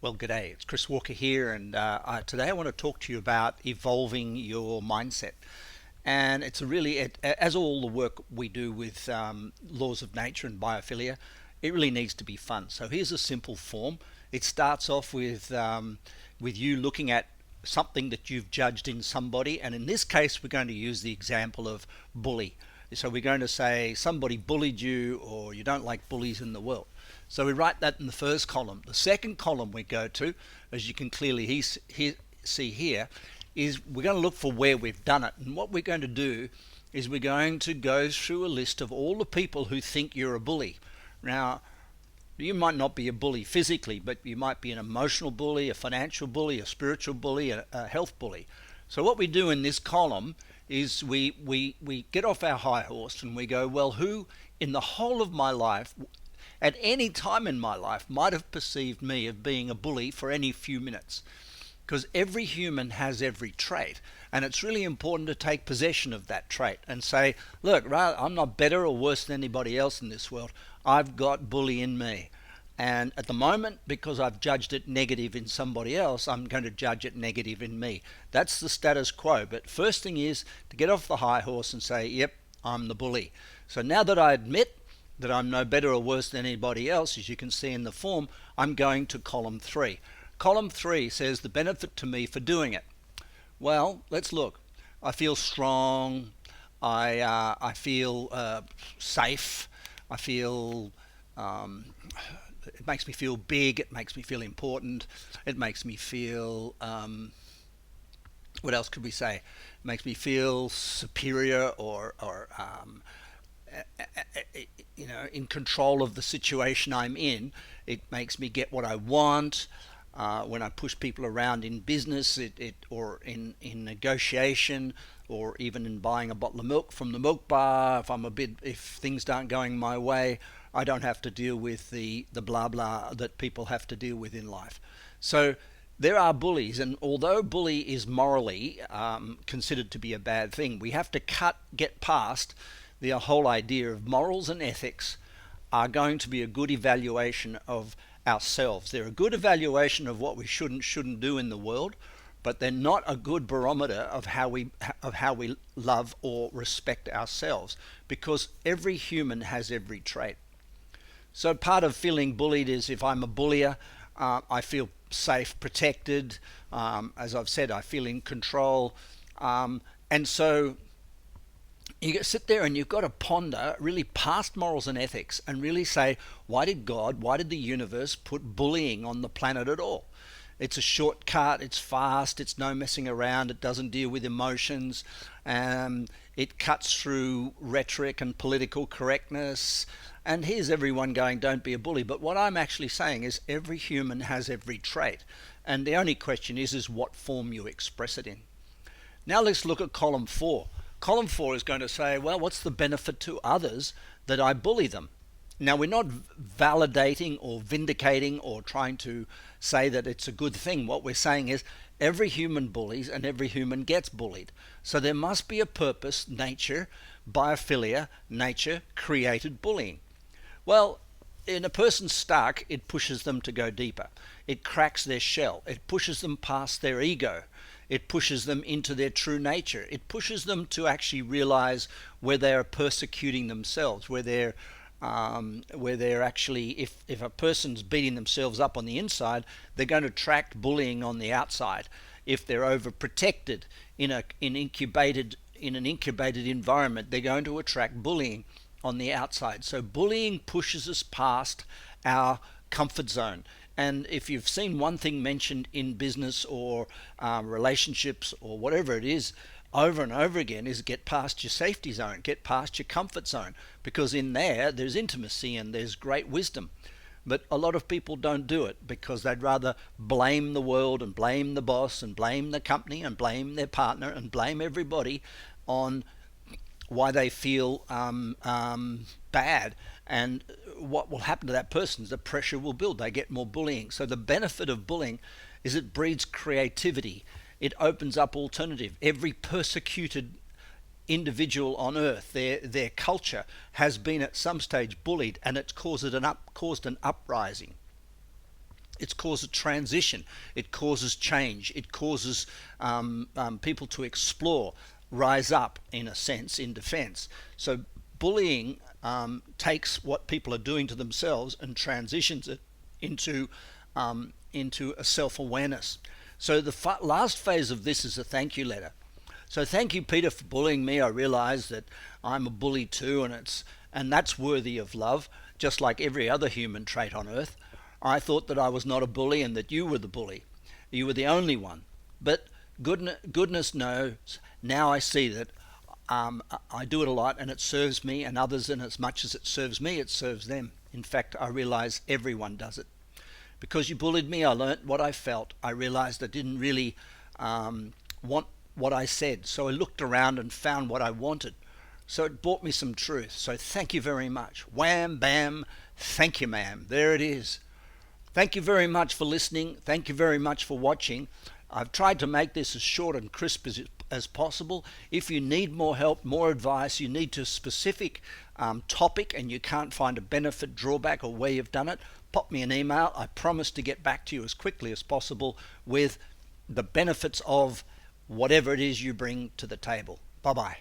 Well, g'day. It's Chris Walker here, and today I want to talk to you about evolving your mindset. And it's as all the work we do with laws of nature and biophilia, it really needs to be fun. So here's a simple form. It starts off with you looking at something that you've judged in somebody, and in this case, we're going to use the example of bully. So we're going to say somebody bullied you, or you don't like bullies in the world. So we write that in the first column. The second column we go to, as you can clearly see here, is we're going to look for where we've done it. And what we're going to do is we're going to go through a list of all the people who think you're a bully. Now, you might not be a bully physically, but you might be an emotional bully, a financial bully, a spiritual bully, a health bully. So what we do in this column is we get off our high horse and we go, well, who in the whole of my life, at any time in my life, might have perceived me of being a bully for any few minutes? Because every human has every trait, and it's really important to take possession of that trait and say, look, I'm not better or worse than anybody else in this world. I've got bully in me. And at the moment, because I've judged it negative in somebody else, I'm going to judge it negative in me. That's the status quo. But first thing is to get off the high horse and say, yep, I'm the bully. So now that I admit that I'm no better or worse than anybody else, as you can see in the form, I'm going to column 3. Column 3 says the benefit to me for doing it. Well, let's look. I feel strong. I feel safe. I feel it makes me feel big. It makes me feel important. It makes me feel what else could we say? It makes me feel superior or in control of the situation I'm in. It makes me get what I want. When I push people around in business, or in negotiation, or even in buying a bottle of milk from the milk bar, if things aren't going my way, I don't have to deal with the blah blah that people have to deal with in life. So there are bullies, and although bully is morally considered to be a bad thing, we have to get past the whole idea of morals and ethics are going to be a good evaluation of ourselves. They're a good evaluation of what we shouldn't do in the world, but they're not a good barometer of how we love or respect ourselves, because every human has every trait. So part of feeling bullied is, if I'm a bullier, I feel safe, protected. As I've said, I feel in control, and so you sit there and you've got to ponder really past morals and ethics and really say, why did the universe put bullying on the planet at all? It's a shortcut, it's fast, it's no messing around, it doesn't deal with emotions, it cuts through rhetoric and political correctness, and here's everyone going, don't be a bully. But what I'm actually saying is every human has every trait, and the only question is what form you express it in. Now let's look at column 4. Column 4 is going to say, well, what's the benefit to others that I bully them? Now, we're not validating or vindicating or trying to say that it's a good thing. What we're saying is every human bullies and every human gets bullied. So there must be a purpose. Nature, biophilia, nature created bullying. Well, in a person's stuck, it pushes them to go deeper. It cracks their shell. It pushes them past their ego. It pushes them into their true nature. It pushes them to actually realize where they are persecuting themselves, where they're actually, if a person's beating themselves up on the inside, they're going to attract bullying on the outside. If they're overprotected in an incubated environment, they're going to attract bullying on the outside. So bullying pushes us past our comfort zone. And if you've seen one thing mentioned in business or relationships or whatever it is over and over again, is get past your safety zone, get past your comfort zone, because in there's intimacy and there's great wisdom. But a lot of people don't do it because they'd rather blame the world and blame the boss and blame the company and blame their partner and blame everybody on why they feel bad. And what will happen to that person is the pressure will build. They get more bullying. So the benefit of bullying is it breeds creativity. It opens up alternative. Every persecuted individual on earth, their culture has been at some stage bullied, and it's caused an uprising. It causes transition. It causes change. It causes people to explore, rise up, in a sense, in defense. So bullying takes what people are doing to themselves and transitions it into into a self-awareness. So the last phase of this is a thank you letter. So thank you, Peter, for bullying me. I realise that I'm a bully too, and that's worthy of love, just like every other human trait on earth. I thought that I was not a bully and that you were the bully. You were the only one. But goodness knows, now I see that I do it a lot and it serves me and others, and as much as it serves me, it serves them. In fact, I realise everyone does it. Because you bullied me, I learnt what I felt. I realised I didn't really want what I said. So I looked around and found what I wanted. So it brought me some truth. So thank you very much. Wham, bam, thank you, ma'am. There it is. Thank you very much for listening. Thank you very much for watching. I've tried to make this as short and crisp as possible. If you need more help, more advice, you need to a specific topic and you can't find a benefit, drawback, or where you've done it, pop me an email. I promise to get back to you as quickly as possible with the benefits of whatever it is you bring to the table. Bye-bye.